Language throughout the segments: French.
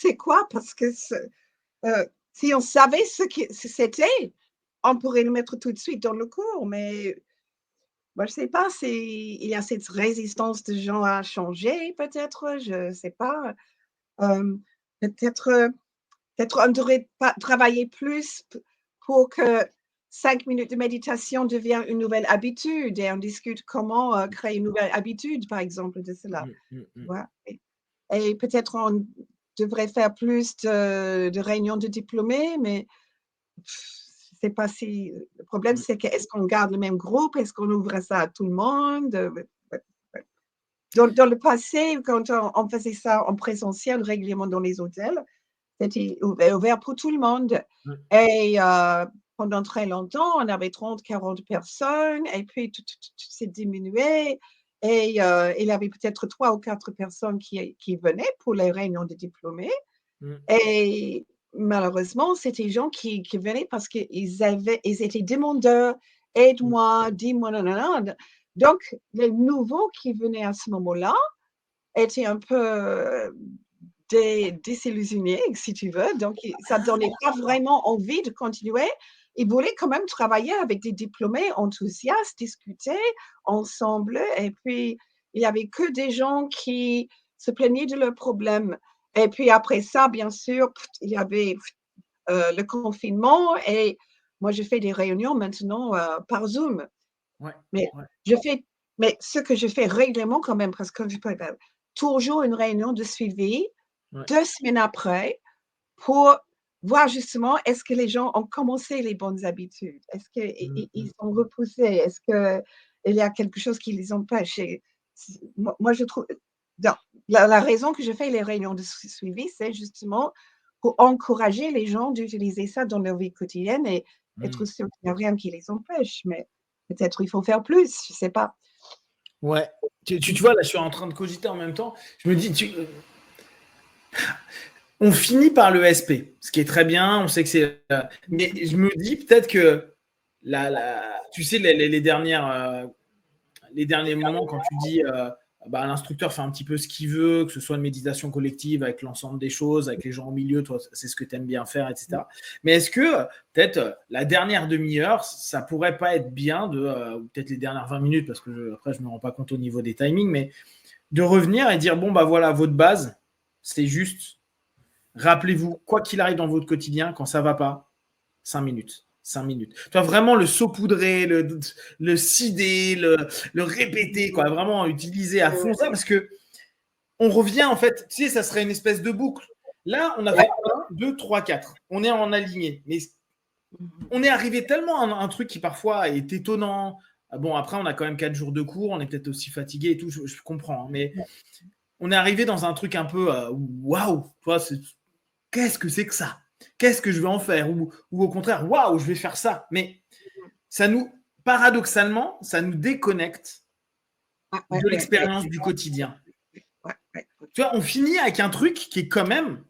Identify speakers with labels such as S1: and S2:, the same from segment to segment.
S1: c'est quoi? Parce que si on savait ce que c'était, on pourrait le mettre tout de suite dans le cours, mais moi, je ne sais pas il y a cette résistance de gens à changer, peut-être, je ne sais pas. Peut-être, peut-être on devrait pas travailler plus pour que 5 minutes de méditation devienne une nouvelle habitude et on discute comment créer une nouvelle habitude, par exemple, de cela. Ouais. Et peut-être on devrait faire plus de réunions de diplômés, mais je sais pas si le problème, c'est que est-ce qu'on garde le même groupe? Est-ce qu'on ouvre ça à tout le monde? Ouais. Dans le passé, quand on faisait ça en présentiel régulièrement dans les hôtels, c'était ouvert pour tout le monde et pendant très longtemps, on avait 30-40 personnes et puis tout s'est diminué et il y avait peut-être 3 ou 4 personnes qui venaient pour les réunions de diplômés et malheureusement, c'était des gens qui venaient parce ils étaient demandeurs: «Aide-moi, dis-moi nanana». Donc les nouveaux qui venaient à ce moment-là étaient un peu, désillusionnés, si tu veux, donc ça ne donnait pas vraiment envie de continuer. Ils voulaient quand même travailler avec des diplômés enthousiastes, discuter ensemble et puis il y avait que des gens qui se plaignaient de leurs problèmes et puis après ça, bien sûr, il y avait, le confinement et moi, je fais des réunions maintenant, par Zoom.
S2: Ouais,
S1: Mais
S2: ouais.
S1: je fais mais ce que je fais régulièrement quand même, parce que je prépare toujours une réunion de suivi
S2: Ouais.
S1: 2 semaines après pour voir justement est-ce que les gens ont commencé les bonnes habitudes? Est-ce qu'ils sont repoussés? Est-ce qu'il y a quelque chose qui les empêche? Et moi je trouve non, la raison que je fais les réunions de suivi, c'est justement pour encourager les gens d'utiliser ça dans leur vie quotidienne et être sûr qu'il n'y a rien qui les empêche, mais peut-être il faut faire plus, je ne sais pas.
S2: Ouais. Tu vois, là, je suis en train de cogiter en même temps. Je me dis, on finit par le SP, ce qui est très bien. On sait que c'est. Mais je me dis peut-être que tu sais, les derniers moments, quand tu dis bah, l'instructeur fait un petit peu ce qu'il veut, que ce soit une méditation collective avec l'ensemble des choses, avec les gens au milieu, toi, c'est ce que tu aimes bien faire, etc. Mais est-ce que peut-être la dernière demi-heure, ça pourrait pas être bien ou peut-être les dernières 20 minutes, parce que après, je ne me rends pas compte au niveau des timings, mais de revenir et dire, bon, bah voilà, votre base, c'est juste, rappelez-vous, quoi qu'il arrive dans votre quotidien, quand ça va pas, 5 minutes. 5 minutes. Tu vois, vraiment le saupoudrer, le cider, le répéter, quoi. Vraiment utiliser à fond ça, parce que on revient, en fait, tu sais, ça serait une espèce de boucle. Là, on a fait 1, 2, 3, 4. On est en aligné. Mais on est arrivé tellement à un truc qui parfois est étonnant. Bon, après, on a quand même 4 jours de cours, on est peut-être aussi fatigué et tout, je comprends. Hein, mais on est arrivé dans un truc un peu waouh, qu'est-ce que c'est que ça? Qu'est-ce que je vais en faire? Ou au contraire, waouh, je vais faire ça. Mais ça nous, paradoxalement, ça nous déconnecte de l'expérience du quotidien. Tu vois, on finit avec un truc qui est quand même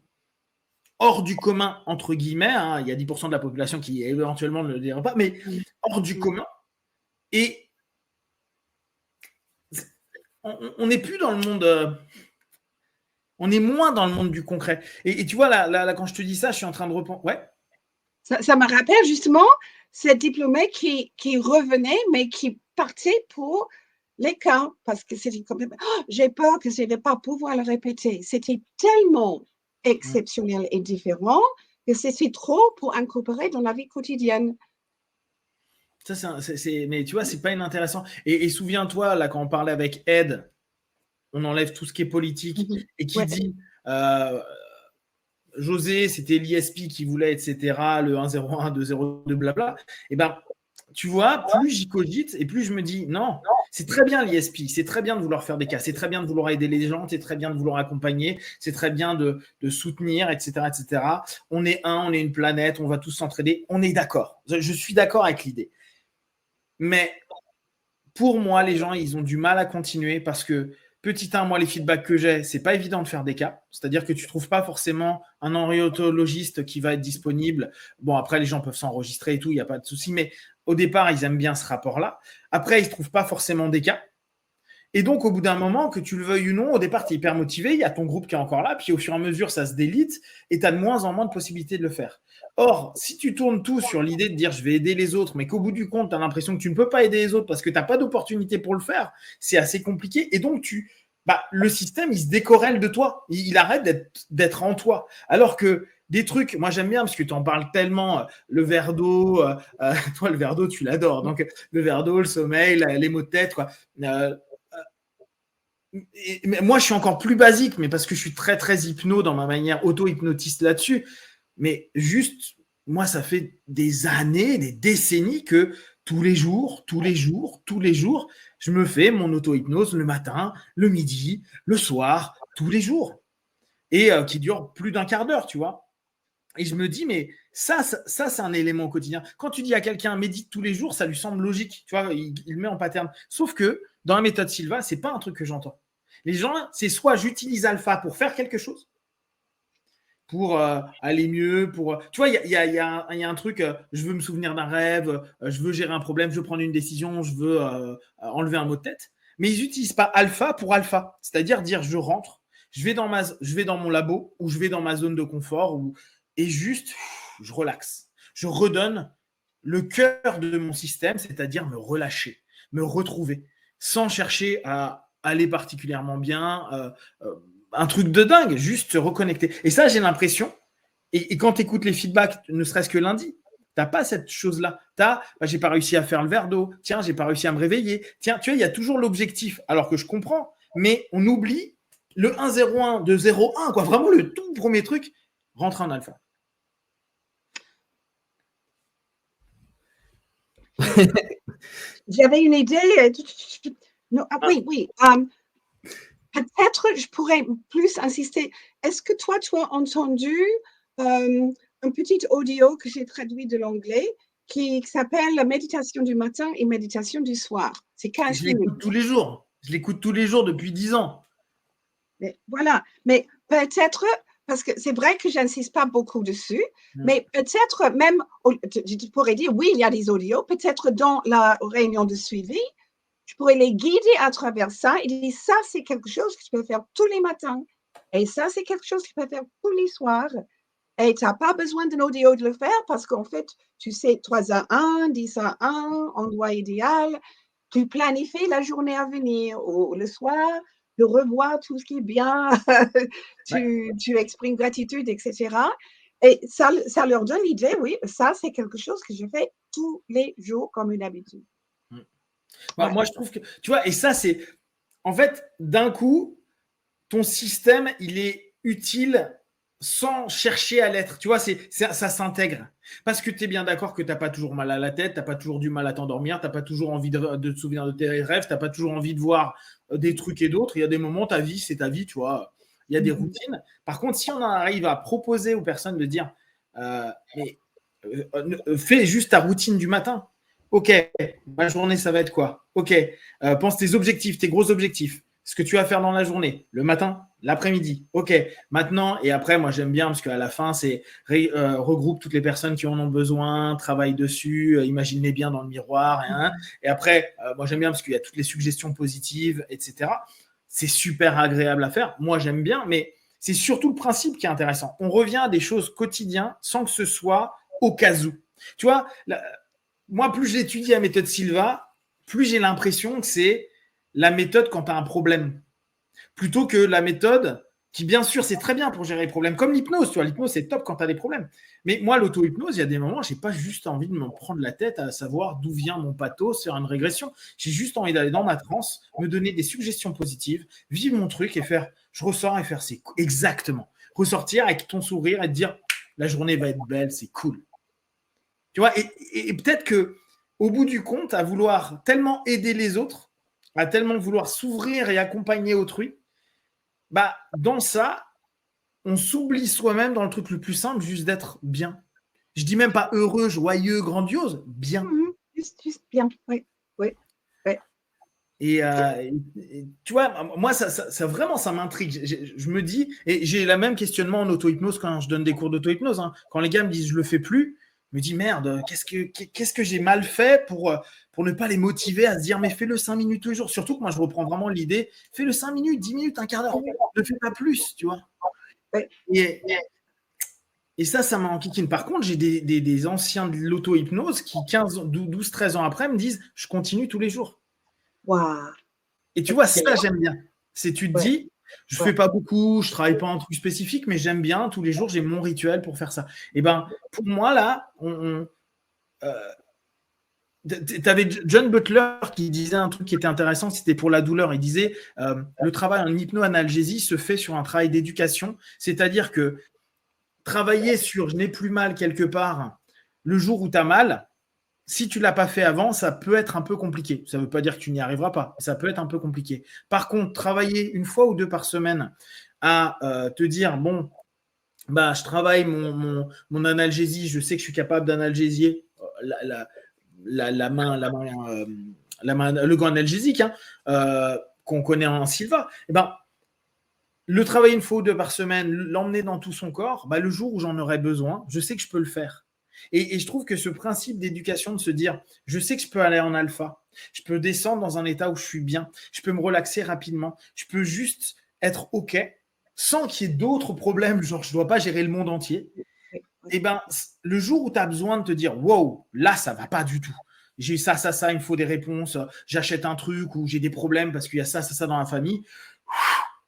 S2: hors du commun, entre guillemets. Hein. Il y a 10% de la population qui éventuellement ne le dira pas, mais hors du commun. Et on n'est plus dans le monde. On est moins dans le monde du concret. Et tu vois, là, quand je te dis ça, je suis en train de repenser. Ouais.
S1: Ça me rappelle justement cette diplômée qui revenait, mais qui partait pour les cas, parce que c'était comme j'ai peur que je ne vais pas pouvoir le répéter. C'était tellement exceptionnel et différent que c'était trop pour incorporer dans la vie quotidienne.
S2: Ça, mais tu vois, c'est pas inintéressant. Et souviens-toi, là, quand on parlait avec Ed, on enlève tout ce qui est politique et qui dit José, c'était l'ISP qui voulait, etc., le 101, 202, blabla. Et ben, tu vois, plus j'y cogite et plus je me dis non, c'est très bien l'ISP, c'est très bien de vouloir faire des cas, c'est très bien de vouloir aider les gens, c'est très bien de vouloir accompagner, c'est très bien de soutenir, etc., etc. On est on est une planète, on va tous s'entraider, on est d'accord. Je suis d'accord avec l'idée. Mais pour moi, les gens, ils ont du mal à continuer parce que, petit 1, moi, les feedbacks que j'ai, c'est pas évident de faire des cas. C'est-à-dire que tu trouves pas forcément un orientologiste qui va être disponible. Bon, après, les gens peuvent s'enregistrer et tout, il n'y a pas de souci. Mais au départ, ils aiment bien ce rapport-là. Après, ils ne trouvent pas forcément des cas. Et donc, au bout d'un moment, que tu le veuilles ou non, au départ, tu es hyper motivé, il y a ton groupe qui est encore là, puis au fur et à mesure, ça se délite et tu as de moins en moins de possibilités de le faire. Or, si tu tournes tout sur l'idée de dire je vais aider les autres, mais qu'au bout du compte, tu as l'impression que tu ne peux pas aider les autres parce que tu n'as pas d'opportunité pour le faire, c'est assez compliqué. Et donc, le système, il se décorrèle de toi. Il arrête d'être en toi. Alors que des trucs, moi j'aime bien parce que tu en parles tellement, le verre d'eau, toi le verre d'eau tu l'adores, donc le verre d'eau, le sommeil, les maux de tête, quoi. Mais moi je suis encore plus basique, mais parce que je suis très très hypno dans ma manière auto-hypnotiste là-dessus, mais juste, moi ça fait des années, des décennies que tous les jours, je me fais mon auto-hypnose le matin, le midi, le soir, tous les jours, et qui dure plus d'un quart d'heure, tu vois. Et je me dis, mais ça c'est un élément au quotidien. Quand tu dis à quelqu'un médite tous les jours, ça lui semble logique. Tu vois, il le met en pattern. Sauf que dans la méthode Silva, c'est pas un truc que j'entends. Les gens, c'est soit j'utilise Alpha pour faire quelque chose, pour aller mieux, pour. Tu vois, il y a un truc, je veux me souvenir d'un rêve, je veux gérer un problème, je veux prendre une décision, je veux enlever un mot de tête. Mais ils n'utilisent pas Alpha pour Alpha. C'est-à-dire dire je rentre, je vais dans mon labo ou je vais dans ma zone de confort et juste, je relaxe. Je redonne le cœur de mon système, c'est-à-dire me relâcher, me retrouver, sans chercher à aller particulièrement bien, un truc de dingue, juste se reconnecter. Et ça, j'ai l'impression, et quand tu écoutes les feedbacks, ne serait-ce que lundi, t'as pas cette chose-là. J'ai pas réussi à faire le verre d'eau. Tiens, j'ai pas réussi à me réveiller. Tiens, tu vois, il y a toujours l'objectif, alors que je comprends, mais on oublie le 1-0-1 de 0-1, quoi. Vraiment le tout premier truc, rentrer en alpha.
S1: J'avais une idée. Non, oui. Peut-être je pourrais plus insister. Est-ce que toi, tu as entendu un petit audio que j'ai traduit de l'anglais qui s'appelle la méditation du matin et méditation du soir? C'est 15 minutes.
S2: Je l'écoute tous les jours. Je l'écoute tous les jours depuis 10 ans.
S1: Mais voilà. Mais peut-être, parce que c'est vrai que je n'insiste pas beaucoup dessus, mais peut-être même, je pourrais dire, oui, il y a des audios, peut-être dans la réunion de suivi, je pourrais les guider à travers ça et dire, ça, c'est quelque chose que tu peux faire tous les matins. Et ça, c'est quelque chose que tu peux faire tous les soirs. Et tu n'as pas besoin d'un audio de le faire parce qu'en fait, tu sais 3 à 1, 10 à 1, endroit idéal. Tu planifies la journée à venir ou le soir, tu revois tout ce qui est bien, tu exprimes gratitude, etc. Et ça leur donne l'idée, oui, ça, c'est quelque chose que je fais tous les jours comme une habitude.
S2: Moi, je trouve que, tu vois, et ça, c'est, en fait, d'un coup, ton système, il est utile sans chercher à l'être. Tu vois, ça s'intègre. Parce que tu es bien d'accord que tu n'as pas toujours mal à la tête, tu n'as pas toujours du mal à t'endormir, tu n'as pas toujours envie de te souvenir de tes rêves, tu n'as pas toujours envie de voir des trucs et d'autres. Il y a des moments, ta vie, c'est ta vie, tu vois. Il y a des routines. Par contre, si on arrive à proposer aux personnes de dire, fais juste ta routine du matin. Ok, ma journée, ça va être quoi? Ok, pense tes objectifs, tes gros objectifs. Ce que tu vas faire dans la journée, le matin, l'après-midi. Ok, maintenant et après, moi j'aime bien parce qu'à la fin, c'est regroupe toutes les personnes qui en ont besoin, travaille dessus, imagine-les bien dans le miroir. Et après, moi j'aime bien parce qu'il y a toutes les suggestions positives, etc. C'est super agréable à faire. Moi j'aime bien, mais c'est surtout le principe qui est intéressant. On revient à des choses quotidiennes sans que ce soit au cas où. Tu vois, moi, plus j'étudie la méthode Silva, plus j'ai l'impression que c'est la méthode quand tu as un problème. Plutôt que la méthode qui, bien sûr, c'est très bien pour gérer les problèmes. Comme l'hypnose, tu vois, l'hypnose, c'est top quand tu as des problèmes. Mais moi, l'auto-hypnose, il y a des moments, je n'ai pas juste envie de me prendre la tête à savoir d'où vient mon pathos, faire une régression. J'ai juste envie d'aller dans ma transe, me donner des suggestions positives, vivre mon truc et faire, je ressors et faire, c'est exactement. Ressortir avec ton sourire et te dire, la journée va être belle, c'est cool. Tu vois, et peut-être que au bout du compte, à vouloir tellement aider les autres, à tellement vouloir s'ouvrir et accompagner autrui, dans ça, on s'oublie soi-même dans le truc le plus simple, juste d'être bien. Je dis même pas heureux, joyeux, grandiose, bien.
S1: Juste bien, oui.
S2: Et tu vois, moi, ça vraiment, ça m'intrigue. Je me dis, et j'ai le même questionnement en auto-hypnose quand je donne des cours d'auto-hypnose. Quand les gars me disent je le fais plus, je me dis merde, qu'est-ce que j'ai mal fait pour pour ne pas les motiver à se dire, mais fais-le 5 minutes tous les jours. Surtout que moi, je reprends vraiment l'idée, fais-le 5 minutes, 10 minutes, un quart d'heure. Ne fais pas plus, tu vois.
S1: Ouais.
S2: Et ça m'enquiquine. Par contre, j'ai des anciens de l'auto-hypnose qui, 12, 13 ans après, me disent, je continue tous les jours.
S1: Waouh.
S2: Et tu vois, ça, j'aime bien. C'est tu te dis, je fais pas beaucoup, je travaille pas en truc spécifique, mais j'aime bien. Tous les jours, j'ai mon rituel pour faire ça. Et ben, pour moi, là, t'avais John Butler qui disait un truc qui était intéressant, c'était pour la douleur. Il disait, le travail en hypnoanalgésie se fait sur un travail d'éducation. C'est-à-dire que travailler sur je n'ai plus mal quelque part le jour où tu as mal, si tu ne l'as pas fait avant, ça peut être un peu compliqué. Ça ne veut pas dire que tu n'y arriveras pas. Ça peut être un peu compliqué. Par contre, travailler une fois ou deux par semaine à te dire, bon, bah, je travaille mon analgésie, je sais que je suis capable d'analgésier la main, le gant analgésique qu'on connaît en Silva. Et ben, le travailler une fois ou deux par semaine, l'emmener dans tout son corps, bah, le jour où j'en aurai besoin, je sais que je peux le faire. Et je trouve que ce principe d'éducation, de se dire, je sais que je peux aller en alpha, je peux descendre dans un état où je suis bien, je peux me relaxer rapidement, je peux juste être OK, sans qu'il y ait d'autres problèmes, genre je ne dois pas gérer le monde entier. Et ben, le jour où tu as besoin de te dire, wow, là, ça ne va pas du tout. J'ai ça, il me faut des réponses, j'achète un truc ou j'ai des problèmes parce qu'il y a ça dans la famille.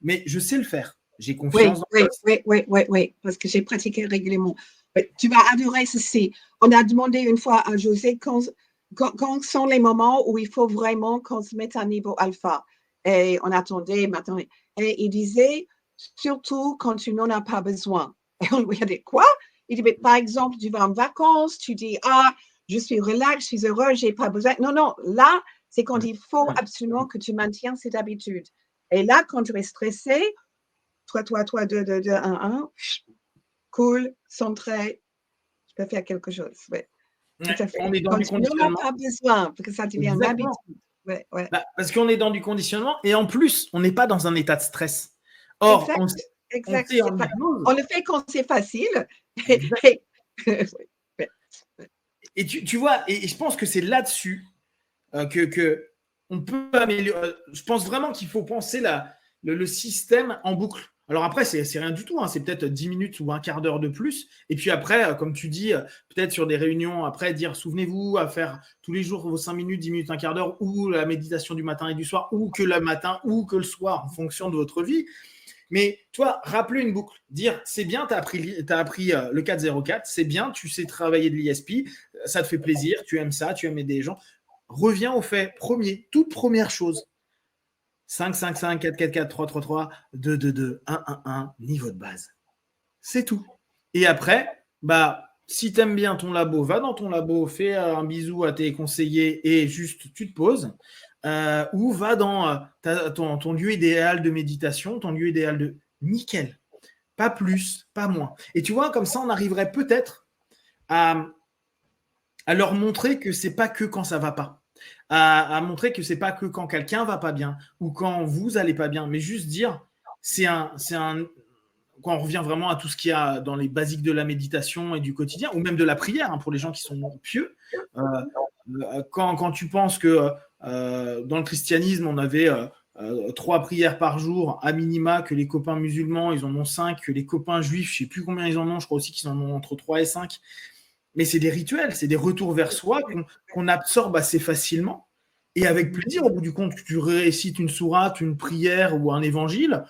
S2: Mais je sais le faire. J'ai confiance dans
S1: ça. Oui, parce que j'ai pratiqué régulièrement. Tu vas adorer ceci. On a demandé une fois à José quand sont les moments où il faut vraiment qu'on se mette à niveau alpha. Et on attendait, maintenant. Et il disait, surtout quand tu n'en as pas besoin. Et on lui a dit, quoi? Il dit, mais par exemple, tu vas en vacances, tu dis, je suis relax, je suis heureux, je n'ai pas besoin. Non, là, c'est quand il faut absolument que tu maintiennes cette habitude. Et là, quand tu es stressé, toi, 2, 1, cool, centré, je peux faire quelque chose. Ouais.
S2: Tout à fait. On est dans du conditionnement.
S1: On n'a pas besoin, parce que ça devient une habitude.
S2: Ouais. Bah, parce qu'on est dans du conditionnement et en plus, on n'est pas dans un état de stress. Or,
S1: exact. On le fait quand c'est facile.
S2: Et tu vois, et je pense que c'est là-dessus que on peut améliorer. Je pense vraiment qu'il faut penser le système en boucle. Alors après, c'est rien du tout. C'est peut-être 10 minutes ou un quart d'heure de plus. Et puis après, comme tu dis, peut-être sur des réunions, après, dire souvenez-vous à faire tous les jours vos 5 minutes, 10 minutes, un quart d'heure, ou la méditation du matin et du soir, ou que le matin, ou que le soir, en fonction de votre vie. Mais toi, rappeler une boucle, dire c'est bien, tu as appris le 404, c'est bien, tu sais travailler de l'ISP, ça te fait plaisir, tu aimes ça, tu aimes aider les gens. Reviens au fait toute première chose. 5, 5, 5, 4, 4, 4, 3, 3, 3, 2, 2, 2, 1, 1, 1, niveau de base. C'est tout. Et après, si tu aimes bien ton labo, va dans ton labo, fais un bisou à tes conseillers et juste tu te poses. Ou va dans ton lieu idéal de méditation, ton lieu idéal de nickel. Pas plus, pas moins. Et tu vois, comme ça, on arriverait peut-être à leur montrer que c'est pas que quand ça va pas. À montrer que c'est pas que quand quelqu'un va pas bien ou quand vous allez pas bien, mais juste dire quand on revient vraiment à tout ce qu'il y a dans les basiques de la méditation et du quotidien, ou même de la prière, pour les gens qui sont pieux. Quand tu penses que dans le christianisme, on avait 3 prières par jour, à minima, que les copains musulmans, ils en ont 5, que les copains juifs, je ne sais plus combien ils en ont, je crois aussi qu'ils en ont entre 3 et 5. Mais c'est des rituels, c'est des retours vers soi qu'on absorbe assez facilement. Et avec plaisir, au bout du compte, que tu récites une sourate, une prière ou un évangile,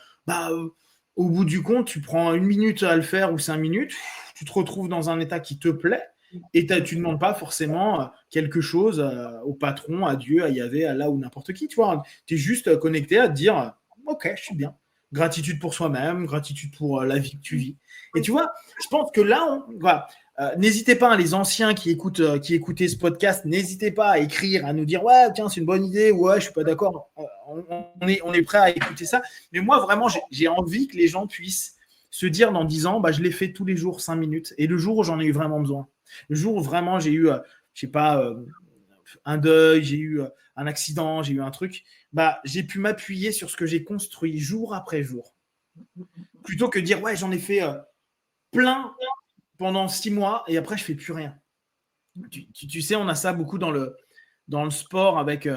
S2: au bout du compte, tu prends 1 minute à le faire ou 5 minutes, tu te retrouves dans un état qui te plaît et tu ne demandes pas forcément quelque chose au patron, à Dieu, à Yahvé, à Allah ou n'importe qui. Tu es juste connecté à te dire « Ok, je suis bien ». Gratitude pour soi-même, gratitude pour la vie que tu vis. Et tu vois, je pense que là, n'hésitez pas, les anciens qui écoutaient ce podcast, n'hésitez pas à écrire, à nous dire ouais, tiens, c'est une bonne idée, ouais, je suis pas d'accord. On est prêt à écouter ça. Mais moi, vraiment, j'ai envie que les gens puissent se dire dans 10 ans, je l'ai fait tous les jours 5 minutes. Et le jour où j'en ai eu vraiment besoin, le jour où vraiment j'ai eu, un deuil, j'ai eu un accident, j'ai eu un truc, j'ai pu m'appuyer sur ce que j'ai construit jour après jour. Plutôt que de dire ouais, j'en ai fait plein pendant 6 mois et après je fais plus rien. Tu sais, on a ça beaucoup dans dans le sport avec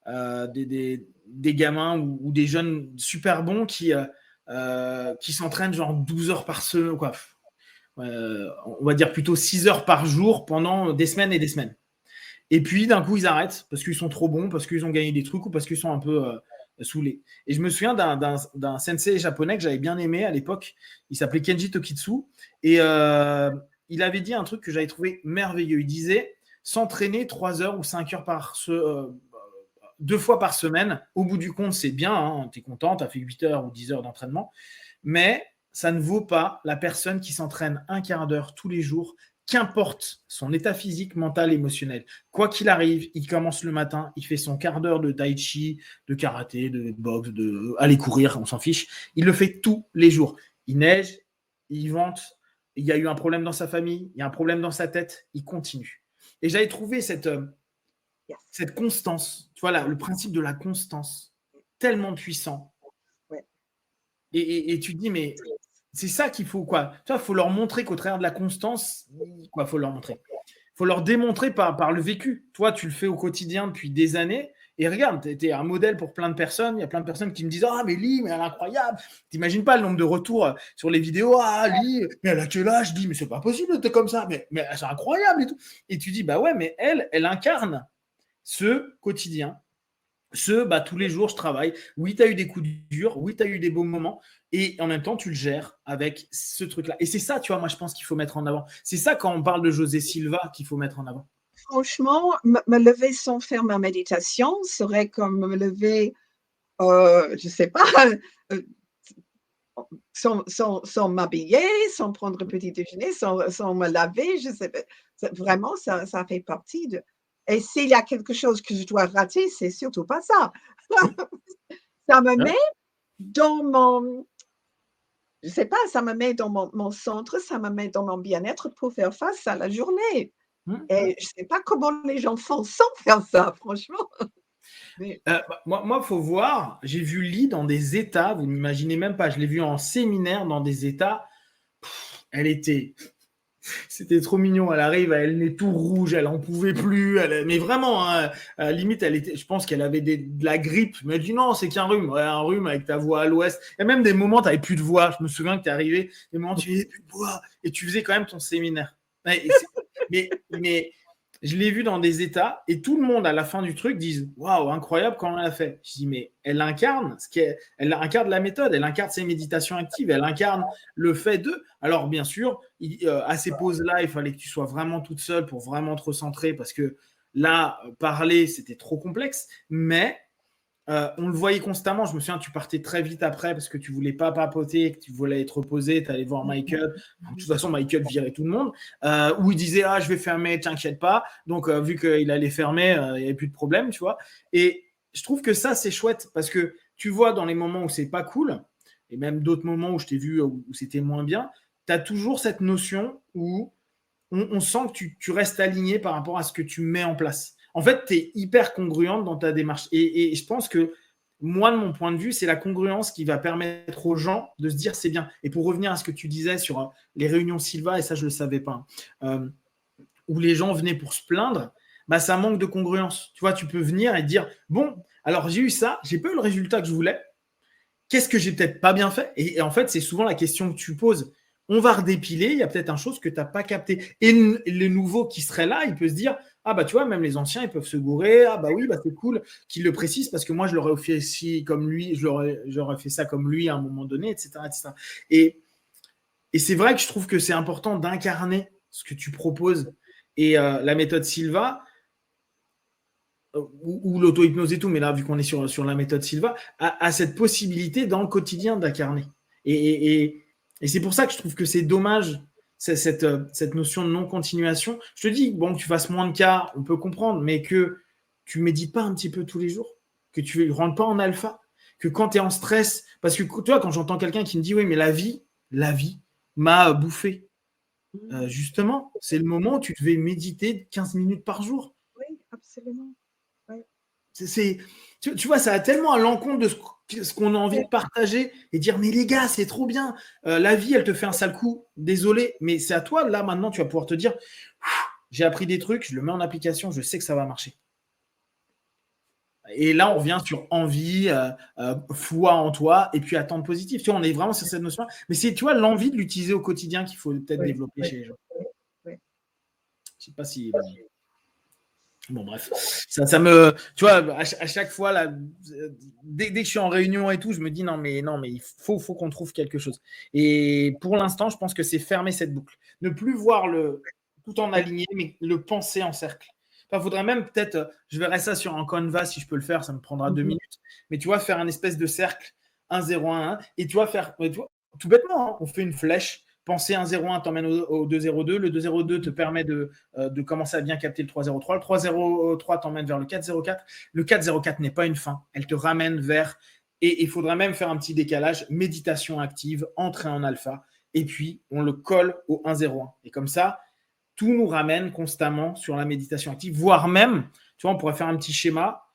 S2: des gamins ou des jeunes super bons qui s'entraînent genre 12 heures par semaine, quoi. On va dire plutôt 6 heures par jour pendant des semaines et des semaines. Et puis, d'un coup, ils arrêtent parce qu'ils sont trop bons, parce qu'ils ont gagné des trucs ou parce qu'ils sont un peu saoulés. Et je me souviens d'un sensei japonais que j'avais bien aimé à l'époque. Il s'appelait Kenji Tokitsu. Et il avait dit un truc que j'avais trouvé merveilleux. Il disait s'entraîner 3 heures ou 5 heures 2 fois par semaine. Au bout du compte, c'est bien. Hein, tu es content, tu as fait 8 heures ou 10 heures d'entraînement. Mais ça ne vaut pas la personne qui s'entraîne un quart d'heure tous les jours, qu'importe son état physique, mental, émotionnel. Quoi qu'il arrive, il commence le matin, il fait son quart d'heure de tai chi, de karaté, de boxe, aller courir, on s'en fiche. Il le fait tous les jours. Il neige, il vente, il y a eu un problème dans sa famille, il y a un problème dans sa tête, il continue. Et j'avais trouvé cette constance, tu vois, là, le principe de la constance, tellement puissant. Et tu te dis, mais c'est ça qu'il faut, quoi. Tu vois, il faut leur montrer qu'au travers de la constance, quoi, faut leur montrer. Il faut leur démontrer par le vécu. Toi, tu le fais au quotidien depuis des années. Et regarde, tu es un modèle pour plein de personnes. Il y a plein de personnes qui me disent ah, mais Lee, mais elle est incroyable. Tu n'imagines pas le nombre de retours sur les vidéos. Ah, Lee, mais elle a quel âge? Je dis, mais c'est pas possible d'être comme ça. Mais c'est incroyable et tout. Et tu dis, bah ouais, mais elle incarne ce quotidien. Tous les jours, je travaille. Oui, tu as eu des coups durs. Oui, tu as eu des beaux moments. Et en même temps, tu le gères avec ce truc-là. Et c'est ça, tu vois, moi, je pense qu'il faut mettre en avant. C'est ça, quand on parle de José Silva, qu'il faut mettre en avant.
S1: Franchement, me lever sans faire ma méditation serait comme me lever, je ne sais pas, sans m'habiller, sans prendre un petit déjeuner, sans me laver. Je sais pas. Vraiment, ça fait partie de… Et s'il y a quelque chose que je dois rater, c'est surtout pas ça. Ça me met dans mon… Je ne sais pas, ça me met dans mon centre, ça me met dans mon bien-être pour faire face à la journée. Et je ne sais pas comment les gens font sans faire ça, franchement.
S2: Mais… moi, faut voir, j'ai vu Lee dans des états, vous n'imaginez même pas, je l'ai vu en séminaire dans des états, c'était trop mignon, elle arrive, elle est tout rouge, elle en pouvait plus, mais vraiment, hein, limite, je pense qu'elle avait de la grippe, mais elle dit non, c'est qu'un rhume, ouais, un rhume avec ta voix à l'ouest, il y a même des moments, tu n'avais plus de voix, je me souviens que tu es arrivé, des moments tu n'avais plus de voix, et tu faisais quand même ton séminaire. Mais je l'ai vu dans des états, et tout le monde, à la fin du truc, disent waouh, incroyable comment elle a fait. Je dis, mais elle incarne elle incarne la méthode, elle incarne ses méditations actives, elle incarne le fait de. Alors, bien sûr, à ces pauses-là, il fallait que tu sois vraiment toute seule pour vraiment te recentrer, parce que là, parler, c'était trop complexe, mais. On le voyait constamment. Je me souviens, tu partais très vite après parce que tu voulais pas papoter, que tu voulais être reposé, tu allais voir Michael. De toute façon, Michael virait tout le monde. Où il disait ah, je vais fermer, t'inquiète pas. Donc, vu qu'il allait fermer, il n'y avait plus de problème, tu vois. Et je trouve que ça, c'est chouette parce que tu vois dans les moments où c'est pas cool, et même d'autres moments où je t'ai vu où c'était moins bien, tu as toujours cette notion où on sent que tu restes aligné par rapport à ce que tu mets en place. En fait, tu es hyper congruente dans ta démarche. Et je pense que moi, de mon point de vue, c'est la congruence qui va permettre aux gens de se dire c'est bien. Et pour revenir à ce que tu disais sur les réunions Silva, et ça, je ne le savais pas, où les gens venaient pour se plaindre, ça manque de congruence. Tu vois, tu peux venir et dire bon, alors j'ai eu ça, j'ai pas eu le résultat que je voulais. Qu'est-ce que j'ai peut-être pas bien fait? Et en fait, c'est souvent la question que tu poses. On va redépiler, il y a peut-être une chose que tu n'as pas capté. Et le nouveau qui serait là, il peut se dire ah bah tu vois, même les anciens, ils peuvent se gourer. Ah bah oui, c'est cool qu'il le précise parce que moi, je l'aurais fait aussi comme lui, j'aurais fait ça comme lui à un moment donné, etc. etc. Et c'est vrai que je trouve que c'est important d'incarner ce que tu proposes. Et la méthode Silva, ou l'auto-hypnose et tout, mais là, vu qu'on est sur la méthode Silva, a cette possibilité dans le quotidien d'incarner. Et c'est pour ça que je trouve que c'est dommage, cette notion de non-continuation. Je te dis, bon, que tu fasses moins de cas, on peut comprendre, mais que tu ne médites pas un petit peu tous les jours, que tu ne rentres pas en alpha, que quand tu es en stress, parce que tu vois, quand j'entends quelqu'un qui me dit, oui, mais la vie m'a bouffé. Justement, c'est le moment où tu devais méditer 15 minutes par jour.
S1: Oui, absolument. Ouais.
S2: Tu vois, ça a tellement à l'encontre de ce qu'on a envie de partager et dire mais les gars, c'est trop bien. La vie, elle te fait un sale coup. Désolé, mais c'est à toi. Là, maintenant, tu vas pouvoir te dire j'ai appris des trucs, je le mets en application, je sais que ça va marcher. Et là, on revient sur envie, foi en toi, et puis attendre positif. Tu vois, on est vraiment sur cette notion. Mais c'est, tu vois, l'envie de l'utiliser au quotidien qu'il faut peut-être développer chez les gens.
S1: Oui.
S2: Je sais pas si. Bon, bref. Ça me. Tu vois, à chaque fois, là, dès que je suis en réunion et tout, je me dis non, mais il faut qu'on trouve quelque chose. Et pour l'instant, je pense que c'est fermer cette boucle. Ne plus voir le tout en aligné, mais le penser en cercle. Il faudrait même peut-être, je verrai ça sur un Canva si je peux le faire, ça me prendra 2 minutes. Mais tu vois, faire un espèce de cercle 1, 0, 1, 1. Et tu vois, tout bêtement, hein, on fait une flèche. Penser 1-0-1 t'emmène au 2-0-2. Le 2-0-2 te permet de commencer à bien capter le 3-0-3. Le 3-0-3 t'emmène vers le 4-0-4. Le 4-0-4 n'est pas une fin. Elle te ramène vers. Et il faudra même faire un petit décalage. Méditation active, entrée en alpha. Et puis, on le colle au 1-0-1. Et comme ça, tout nous ramène constamment sur la méditation active. Voire même, tu vois, on pourrait faire un petit schéma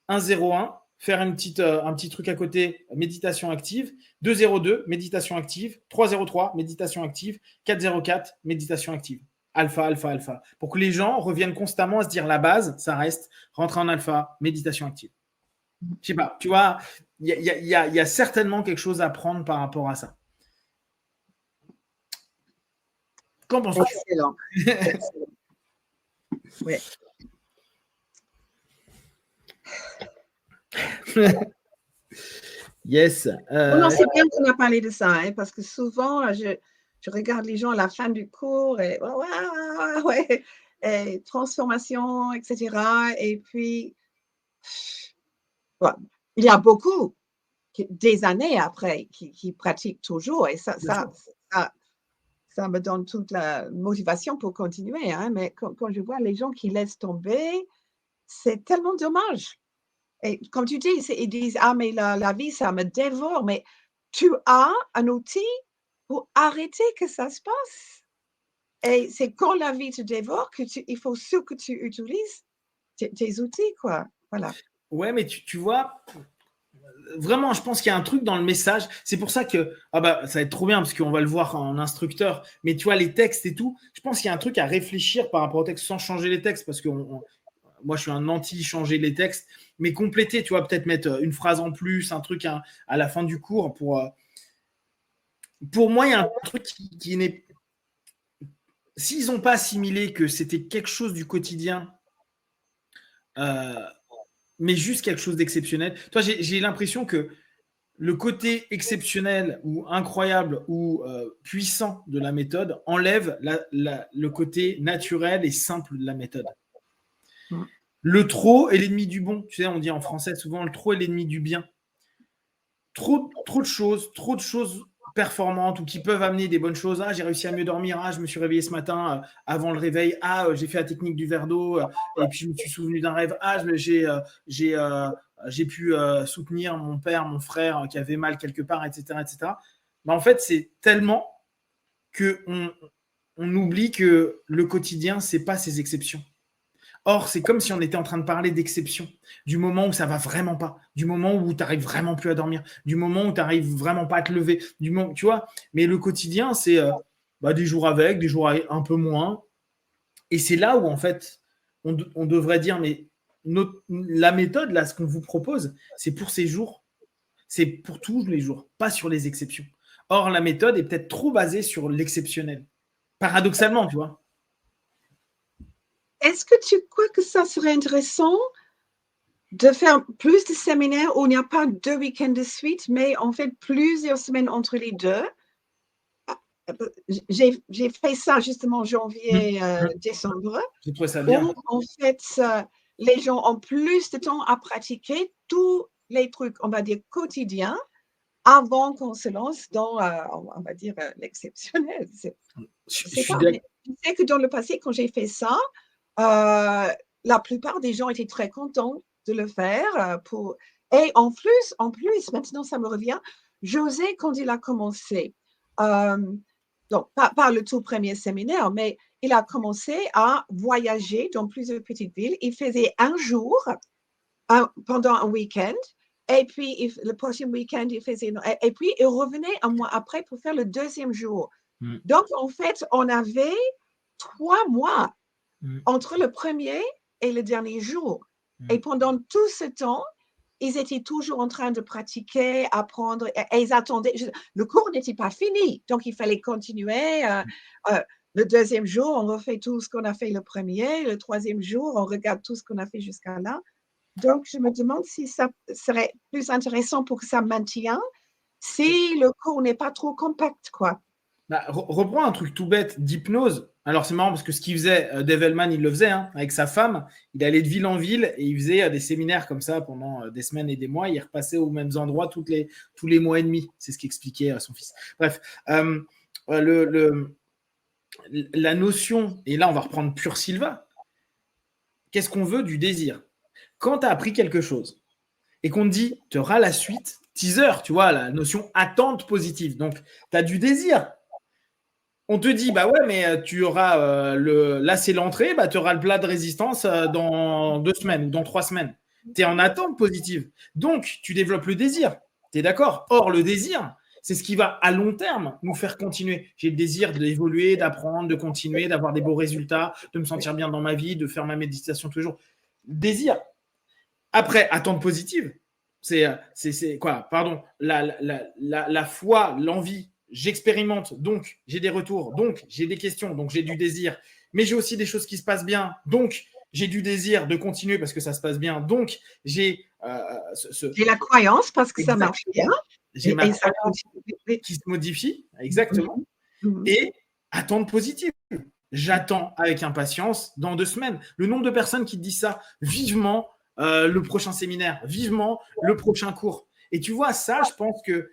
S2: 1-0-1. Faire un petit truc à côté, méditation active, 2-0-2, méditation active, 3-0-3, méditation active, 4-0-4, méditation active. Alpha, alpha, alpha. Pour que les gens reviennent constamment à se dire la base, ça reste rentrer en alpha, méditation active. Je sais pas, tu vois, il y a certainement quelque chose à prendre par rapport à ça. Qu'en penses-tu?
S1: Excellent. Excellent. Oui.
S2: Yes.
S1: Non, c'est bien qu'on a parlé de ça, hein, parce que souvent, je regarde les gens à la fin du cours et ouais, et transformation, etc. Et puis, il y a beaucoup des années après qui pratiquent toujours et ça me donne toute la motivation pour continuer, hein, mais quand je vois les gens qui laissent tomber, c'est tellement dommage. Et comme tu dis, ils disent: «Ah mais la vie, ça me dévore», mais tu as un outil pour arrêter que ça se passe et c'est quand la vie te dévore il faut que tu utilises tes outils, quoi. Voilà.
S2: Ouais, mais tu vois, vraiment, je pense qu'il y a un truc dans le message. C'est pour ça que ça va être trop bien parce qu'on va le voir en instructeur. Mais tu vois, les textes et tout, je pense qu'il y a un truc à réfléchir par rapport au texte sans changer les textes parce que moi, je suis un anti-changer les textes, mais compléter, tu vois, peut-être mettre une phrase en plus, un truc à la fin du cours. Pour moi, il y a un truc qui n'est. S'ils n'ont pas assimilé que c'était quelque chose du quotidien, mais juste quelque chose d'exceptionnel. Toi, j'ai l'impression que le côté exceptionnel ou incroyable ou puissant de la méthode enlève le côté naturel et simple de la méthode. Le trop est l'ennemi du bon. Tu sais, on dit en français souvent le trop est l'ennemi du bien. Trop de choses performantes ou qui peuvent amener des bonnes choses. Ah, j'ai réussi à mieux dormir. Ah, je me suis réveillé ce matin avant le réveil. Ah, j'ai fait la technique du verre d'eau et puis je me suis souvenu d'un rêve. Ah, j'ai pu soutenir mon père, mon frère qui avait mal quelque part, etc., etc. Mais en fait, c'est tellement qu'on oublie que le quotidien, c'est pas ces exceptions. Or, c'est comme si on était en train de parler d'exception, du moment où ça va vraiment pas, du moment où tu n'arrives vraiment plus à dormir, du moment où tu n'arrives vraiment pas à te lever, du moment, tu vois. Mais le quotidien, c'est des jours avec, des jours un peu moins. Et c'est là où, en fait, on devrait dire, mais la méthode, là, ce qu'on vous propose, c'est pour ces jours, c'est pour tous les jours, pas sur les exceptions. Or, la méthode est peut-être trop basée sur l'exceptionnel. Paradoxalement, tu vois.
S1: Est-ce que tu crois que ça serait intéressant de faire plus de séminaires où il n'y a pas 2 week-ends de suite, mais en fait plusieurs semaines entre les deux? J'ai fait ça justement en janvier, décembre,
S2: J'ai trouvé ça bien.
S1: où en fait, les gens ont plus de temps à pratiquer tous les trucs, on va dire, quotidiens, avant qu'on se lance dans, on va dire, l'exceptionnel. Je sais pas, mais je sais que dans le passé, quand j'ai fait ça, la plupart des gens étaient très contents de le faire, et en plus, maintenant ça me revient, José, quand il a commencé, donc pas le tout premier séminaire, mais il a commencé à voyager dans plusieurs petites villes. Il faisait un jour pendant un week-end, et puis le prochain week-end, il faisait, et puis il revenait un mois après pour faire le deuxième jour. Donc, en fait, on avait 3 mois entre le premier et le dernier jour. Et pendant tout ce temps, ils étaient toujours en train de pratiquer, apprendre, et ils attendaient. Le cours n'était pas fini, donc il fallait continuer. Le deuxième jour, on refait tout ce qu'on a fait le premier. Le troisième jour, on regarde tout ce qu'on a fait jusqu'à là. Donc, je me demande si ça serait plus intéressant pour que ça maintienne si le cours n'est pas trop compact, quoi.
S2: Bah, reprends un truc tout bête d'hypnose. Alors, c'est marrant parce que ce qu'il faisait, Dave Hellman, il le faisait avec sa femme. Il allait de ville en ville et il faisait des séminaires comme ça pendant des semaines et des mois. Il repassait aux mêmes endroits tous les mois et demi. C'est ce qu'expliquait son fils. Bref, la notion, et là, on va reprendre pure Silva. Qu'est-ce qu'on veut du désir? Quand tu as appris quelque chose et qu'on te dit, tu auras la suite, teaser, tu vois, la notion attente positive. Donc, tu as du désir. On te dit, bah ouais, mais tu auras là, c'est l'entrée, bah, tu auras le plat de résistance dans 2 semaines ou dans 3 semaines. Tu es en attente positive. Donc, tu développes le désir. Tu es d'accord? Or, le désir, c'est ce qui va à long terme nous faire continuer. J'ai le désir d'évoluer, d'apprendre, de continuer, d'avoir des beaux résultats, de me sentir bien dans ma vie, de faire ma méditation tous les jours. Désir. Après, attente positive, c'est quoi? Pardon, la foi, l'envie. J'expérimente, donc j'ai des retours, donc j'ai des questions, donc j'ai du désir, mais j'ai aussi des choses qui se passent bien, donc j'ai du désir de continuer parce que ça se passe bien, donc j'ai
S1: J'ai la croyance parce que ça marche bien.
S2: J'ai ma croyance qui se modifie, exactement, et attente positive. J'attends avec impatience dans 2 semaines. Le nombre de personnes qui te disent ça, vivement le prochain séminaire, vivement le prochain cours. Et tu vois, ça, je pense que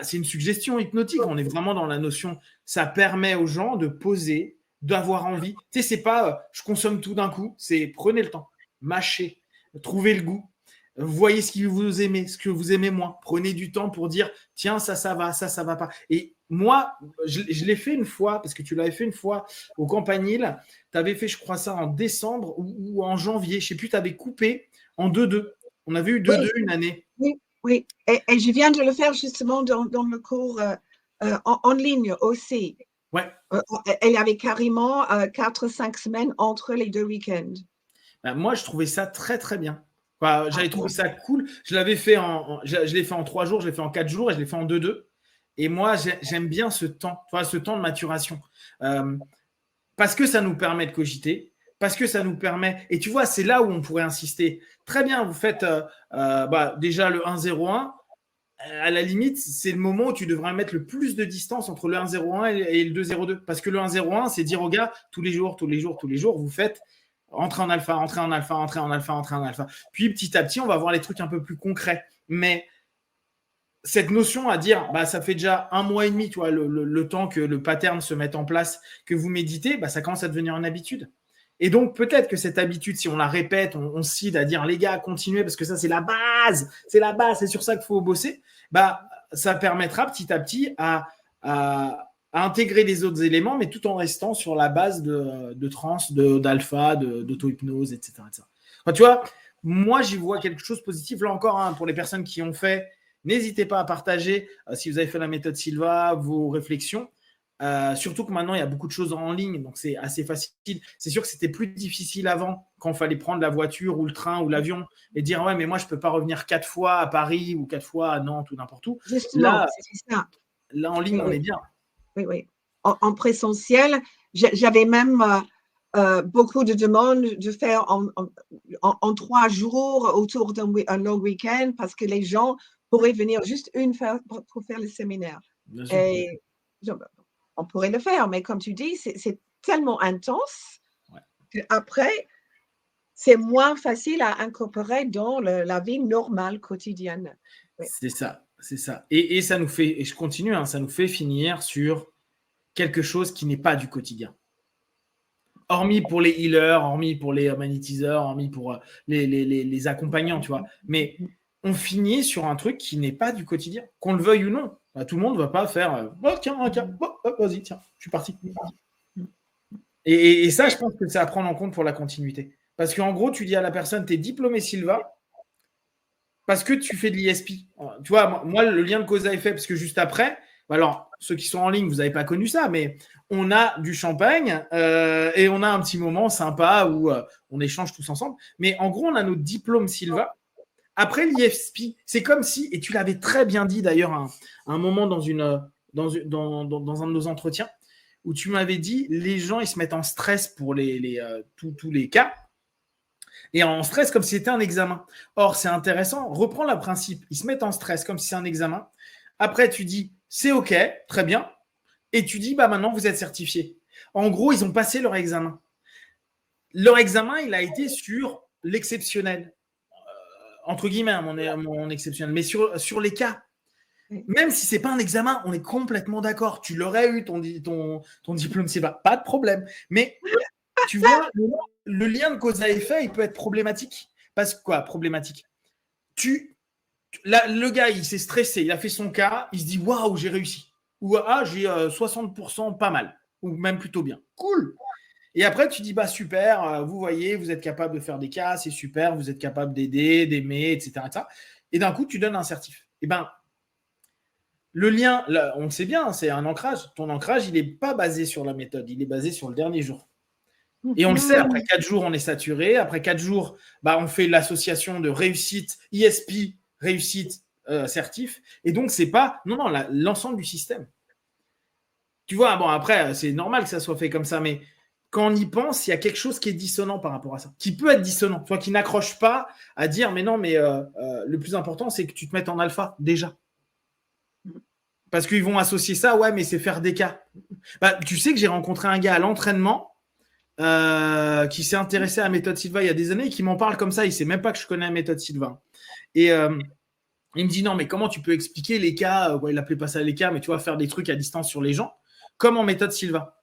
S2: c'est une suggestion hypnotique. On est vraiment dans la notion. Ça permet aux gens de poser, d'avoir envie. Tu sais, c'est pas je consomme tout d'un coup. C'est prenez le temps, mâchez, trouvez le goût. Voyez ce que vous aimez, ce que vous aimez moins. Prenez du temps pour dire tiens, ça va, ça va pas. Et moi, je l'ai fait une fois, parce que tu l'avais fait une fois au Campanile. Tu avais fait, je crois, ça en décembre ou en janvier. Je ne sais plus, tu avais coupé en 2-2. On avait eu 2-2 une année.
S1: Oui. Et je viens de le faire justement dans le cours en ligne aussi.
S2: Ouais.
S1: Il y avait carrément 4-5 semaines entre les 2 week-ends.
S2: Moi, je trouvais ça très, très bien. J'avais trouvé ça cool. Je l'avais fait je l'ai fait en 3 jours, je l'ai fait en 4 jours et je l'ai fait en 2-2. Et moi, j'aime bien ce temps, ce temps de maturation. Parce que ça nous permet de cogiter, parce que ça nous permet… Et tu vois, c'est là où on pourrait insister. Très bien, vous faites déjà le 1-0-1. À la limite, c'est le moment où tu devrais mettre le plus de distance entre le 1-0-1 et le 2-0-2. Parce que le 1-0-1, c'est dire aux gars, tous les jours, vous faites entrer en alpha, entrer en alpha, entrer en alpha, entrer en alpha. Puis petit à petit, on va voir les trucs un peu plus concrets. Mais cette notion à dire, ça fait déjà 1 mois et demi, tu vois, le temps que le pattern se mette en place, que vous méditez, ça commence à devenir une habitude. Et donc, peut-être que cette habitude, si on la répète, on cide à dire, les gars, continuez, parce que ça, c'est la base, c'est sur ça qu'il faut bosser, ça permettra petit à petit à intégrer les autres éléments, mais tout en restant sur la base de trans, d'alpha, d'auto-hypnose, etc. Enfin, tu vois, moi, j'y vois quelque chose de positif. Là encore, pour les personnes qui ont fait, n'hésitez pas à partager, si vous avez fait la méthode Silva, vos réflexions. Surtout que maintenant, il y a beaucoup de choses en ligne, donc c'est assez facile. C'est sûr que c'était plus difficile avant, quand il fallait prendre la voiture ou le train ou l'avion et dire « Ouais, mais moi, je ne peux pas revenir 4 fois à Paris ou 4 fois à Nantes ou n'importe où. »
S1: Justement, c'est ça.
S2: Là, en ligne, on est bien.
S1: Oui. En présentiel, j'avais même beaucoup de demandes de faire en 3 jours autour d'un long week-end parce que les gens pourraient venir juste une fois pour faire le séminaire. Et on pourrait le faire, mais comme tu dis, c'est tellement intense qu'après, c'est moins facile à incorporer dans la vie normale quotidienne.
S2: Oui. C'est ça. Et ça nous fait, et je continue, ça nous fait finir sur quelque chose qui n'est pas du quotidien. Hormis pour les healers, hormis pour les magnétiseurs, hormis pour les accompagnants, tu vois. Mais on finit sur un truc qui n'est pas du quotidien, qu'on le veuille ou non. Tout le monde ne va pas faire tiens, vas-y, tiens, je suis parti. Et ça, je pense que c'est à prendre en compte pour la continuité. Parce qu'en gros, tu dis à la personne, tu es diplômé Silva, parce que tu fais de l'ISP. Tu vois, moi, le lien de cause à effet, parce que juste après, Alors, ceux qui sont en ligne, vous n'avez pas connu ça, mais on a du champagne et on a un petit moment sympa où on échange tous ensemble. Mais en gros, on a notre diplôme Silva. Après l'ISP, c'est comme si, et tu l'avais très bien dit d'ailleurs à un moment dans un de nos entretiens, où tu m'avais dit, les gens, ils se mettent en stress pour tous les cas, et en stress comme si c'était un examen. Or, c'est intéressant, reprends le principe, ils se mettent en stress comme si c'est un examen. Après, tu dis, c'est OK, très bien, et tu dis, bah maintenant, vous êtes certifié. En gros, ils ont passé leur examen. Leur examen, il a été sur l'exceptionnel. Entre guillemets, mon exceptionnel, mais sur les cas. Même si ce n'est pas un examen, on est complètement d'accord. Tu l'aurais eu, ton diplôme, c'est pas de problème. Mais tu vois, le lien de cause à effet, il peut être problématique. Parce que quoi, problématique? Le gars, il s'est stressé, il a fait son cas, il se dit waouh, j'ai réussi. Ou j'ai 60% pas mal. Ou même plutôt bien. Cool. Et après, tu dis, bah super, vous voyez, vous êtes capable de faire des cas, c'est super, vous êtes capable d'aider, d'aimer, etc., etc. Et d'un coup, tu donnes un certif. Et ben, le lien, là, on le sait bien, c'est un ancrage. Ton ancrage, il n'est pas basé sur la méthode, il est basé sur le dernier jour. Et on le sait, après 4 jours, on est saturé. Après 4 jours, bah, on fait l'association de réussite, ISP, réussite, certif. Et donc, c'est pas l'ensemble du système. Tu vois, bon, après, c'est normal que ça soit fait comme ça, mais quand on y pense, il y a quelque chose qui est dissonant par rapport à ça, qui peut être dissonant, toi qui n'accroche pas à dire, mais non, mais le plus important, c'est que tu te mettes en alpha déjà. Parce qu'ils vont associer ça, ouais, mais c'est faire des cas. Bah, tu sais que j'ai rencontré un gars à l'entraînement qui s'est intéressé à la méthode Silva il y a des années et qui m'en parle comme ça. Il ne sait même pas que je connais la méthode Silva. Et il me dit, non, mais comment tu peux expliquer les cas, il n'appelait pas ça les cas, mais tu vas faire des trucs à distance sur les gens, comme en méthode Silva.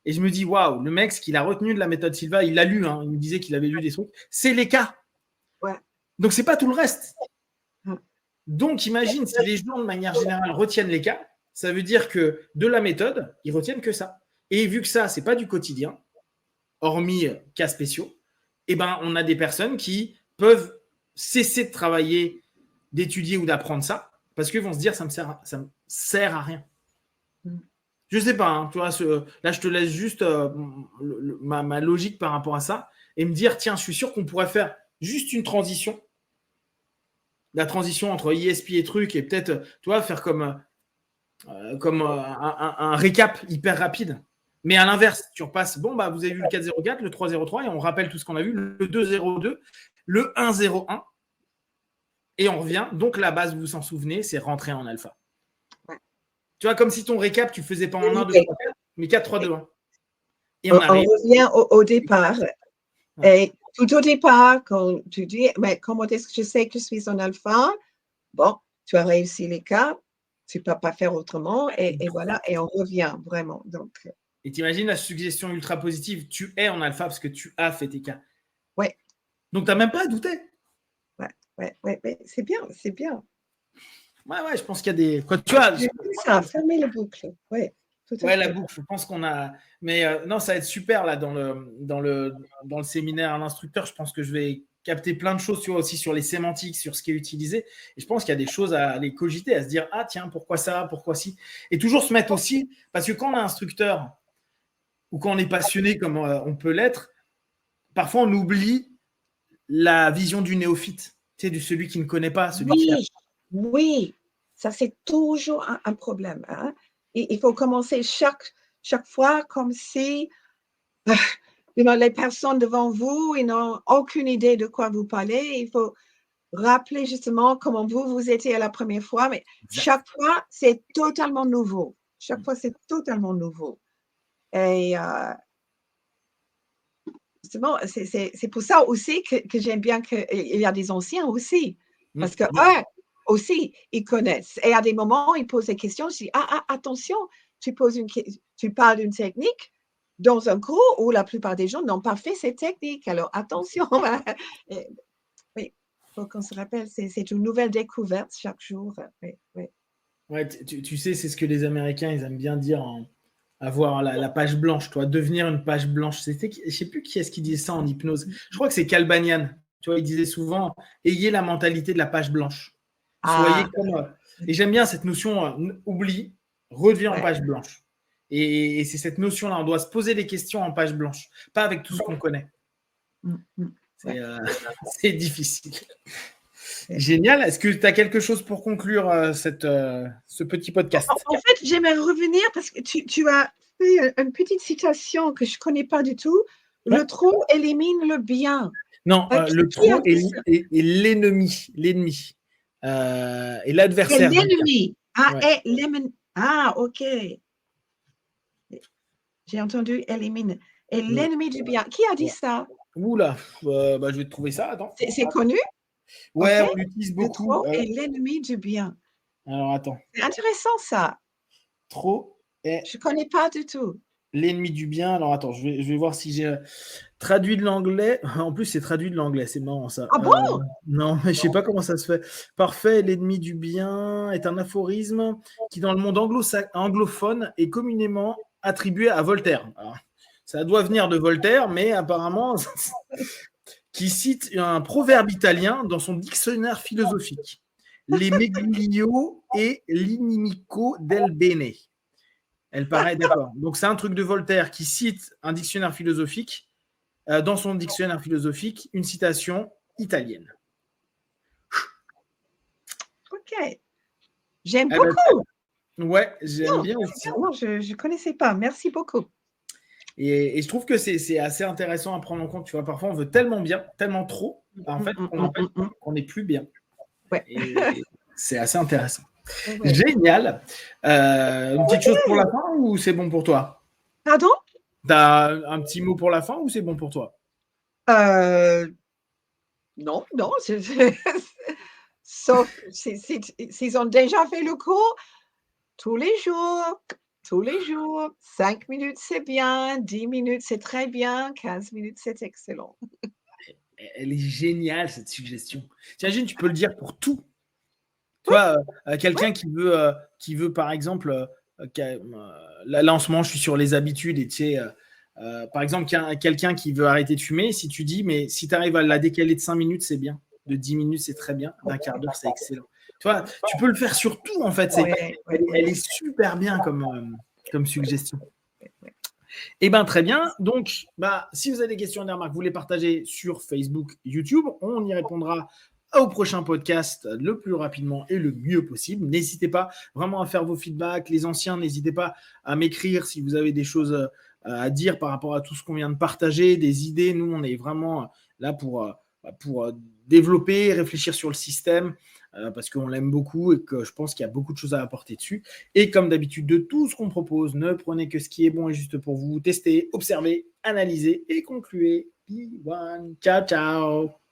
S2: Et je me dis, waouh, le mec, ce qu'il a retenu de la méthode Silva, il l'a lu, hein, il me disait qu'il avait lu des trucs, c'est les cas.
S1: Ouais.
S2: Donc, ce n'est pas tout le reste. Donc, imagine si les gens, de manière générale, retiennent les cas, ça veut dire que de la méthode, ils retiennent que ça. Et vu que ça, ce n'est pas du quotidien, hormis cas spéciaux, eh ben, on a des personnes qui peuvent cesser de travailler, d'étudier ou d'apprendre ça, parce qu'ils vont se dire, ça me sert à rien. Je sais pas, hein, tu vois, là je te laisse juste ma logique par rapport à ça et me dire, tiens, je suis sûr qu'on pourrait faire juste une transition, la transition entre ISP et truc, et peut-être, tu vois, faire comme un récap hyper rapide. Mais à l'inverse, tu repasses, bon, bah, vous avez vu le 4.04, le 3.03, et on rappelle tout ce qu'on a vu, le 2.02, le 1.01, et on revient. Donc la base, vous vous en souvenez, c'est rentrer en alpha. Tu vois, comme si ton récap, tu ne faisais pas en 1, 2, 3, 4, mais 4, 3, 2, 1.
S1: Et on revient au départ. Ouais. Et tout au départ, quand tu dis, mais comment est-ce que je sais que je suis en alpha? Bon, tu as réussi les cas, tu ne peux pas faire autrement, et voilà, et on revient vraiment. Donc,
S2: et t'imagines la suggestion ultra positive, tu es en alpha parce que tu as fait tes cas.
S1: Ouais.
S2: Donc, tu n'as même pas à douter.
S1: Ouais, c'est bien, c'est bien.
S2: Ouais, je pense qu'il y a des. Quand tu as.
S1: Ça, fermer la boucle. Ouais,
S2: la boucle. Je pense qu'on a. Mais non, ça va être super là dans le séminaire à l'instructeur. Je pense que je vais capter plein de choses, tu vois, aussi sur les sémantiques, sur ce qui est utilisé. Et je pense qu'il y a des choses à aller cogiter, à se dire, ah tiens, pourquoi ça, pourquoi si. Et toujours se mettre aussi, parce que quand on est instructeur ou quand on est passionné comme on peut l'être, parfois on oublie la vision du néophyte, tu sais, de celui qui ne connaît pas, celui qui
S1: Oui, ça c'est toujours un problème. Hein? Et il faut commencer chaque fois comme si les personnes devant vous, ils n'ont aucune idée de quoi vous parlez. Il faut rappeler justement comment vous étiez à la première fois, mais chaque fois, c'est totalement nouveau. Chaque fois, c'est totalement nouveau. Et justement, c'est pour ça aussi que j'aime bien qu'il y a des anciens aussi. Parce que aussi, ils connaissent. Et à des moments, ils posent des questions. Je dis, attention, tu parles d'une technique dans un cours où la plupart des gens n'ont pas fait cette technique. Alors, attention. Oui, il faut qu'on se rappelle, c'est une nouvelle découverte chaque jour. Oui.
S2: Ouais, tu sais, c'est ce que les Américains, ils aiment bien dire, avoir la page blanche, toi, devenir une page blanche. Je ne sais plus qui est-ce qui disait ça en hypnose. Je crois que c'est Cal Banyan. Tu vois, il disait souvent, ayez la mentalité de la page blanche. Soyez comme. Et j'aime bien cette notion, oublie, redevient en page blanche. Et c'est cette notion-là, on doit se poser des questions en page blanche, pas avec tout ce qu'on connaît. C'est difficile. Génial. Est-ce que tu as quelque chose pour conclure ce petit podcast?
S1: En fait, j'aimerais revenir parce que tu as fait une petite citation que je ne connais pas du tout. Le trop élimine le bien.
S2: Non, le trop est l'ennemi. L'ennemi. Et l'adversaire.
S1: Et l'ennemi. Ok. J'ai entendu élimine. Et l'ennemi du bien. Qui a dit ça?
S2: Oula, je vais te trouver ça. Attends.
S1: C'est connu?
S2: Ouais, on l'utilise beaucoup.
S1: Le trop est l'ennemi du bien.
S2: Alors, attends.
S1: C'est intéressant, ça.
S2: Trop est...
S1: Je ne connais pas du tout.
S2: L'ennemi du bien. Alors, attends, je vais voir si j'ai traduit de l'anglais. En plus, c'est traduit de l'anglais. C'est marrant, ça.
S1: Ah bon?
S2: Non, mais je ne sais pas comment ça se fait. Parfait, l'ennemi du bien est un aphorisme qui, dans le monde anglophone, est communément attribué à Voltaire. Alors, ça doit venir de Voltaire, mais apparemment... qui cite un proverbe italien dans son dictionnaire philosophique. Les meglio et l'inimico del bene. Elle paraît d'accord. Donc, c'est un truc de Voltaire qui cite un dictionnaire philosophique, dans son dictionnaire philosophique, une citation italienne.
S1: Ok. J'aime beaucoup.
S2: Ouais, j'aime bien aussi.
S1: Non, je ne connaissais pas. Merci beaucoup.
S2: Et je trouve que c'est assez intéressant à prendre en compte. Tu vois, parfois, on veut tellement bien, tellement trop, en fait, qu'on n'est plus bien.
S1: Ouais.
S2: Et c'est assez intéressant. Ouais. Génial. Une petite chose pour la fin ou c'est bon pour toi?
S1: Pardon?
S2: T'as un petit mot pour la fin ou c'est bon pour toi?
S1: Non. Sauf s'ils ont déjà fait le cours, tous les jours. 5 minutes, c'est bien. 10 minutes, c'est très bien. 15 minutes, c'est excellent.
S2: Elle est géniale, cette suggestion. T'imagines, tu peux le dire pour tout. Tu vois, quelqu'un qui veut, par exemple, là, en ce moment, je suis sur les habitudes et tu sais, par exemple, quelqu'un qui veut arrêter de fumer, si tu dis, mais si tu arrives à la décaler de 5 minutes, c'est bien. De 10 minutes, c'est très bien. D'un quart d'heure, c'est excellent. Tu vois, tu peux le faire sur tout, en fait. Elle est super bien comme suggestion. Eh bien, très bien. Donc, si vous avez des questions et des remarques, vous les partagez sur Facebook, YouTube. On y répondra au prochain podcast le plus rapidement et le mieux possible. N'hésitez pas vraiment à faire vos feedbacks. Les anciens, n'hésitez pas à m'écrire si vous avez des choses à dire par rapport à tout ce qu'on vient de partager, des idées. Nous, on est vraiment là pour développer, réfléchir sur le système parce qu'on l'aime beaucoup et que je pense qu'il y a beaucoup de choses à apporter dessus. Et comme d'habitude, de tout ce qu'on propose, ne prenez que ce qui est bon et juste pour vous. Testez, observez, analysez et concluez. Ciao, ciao.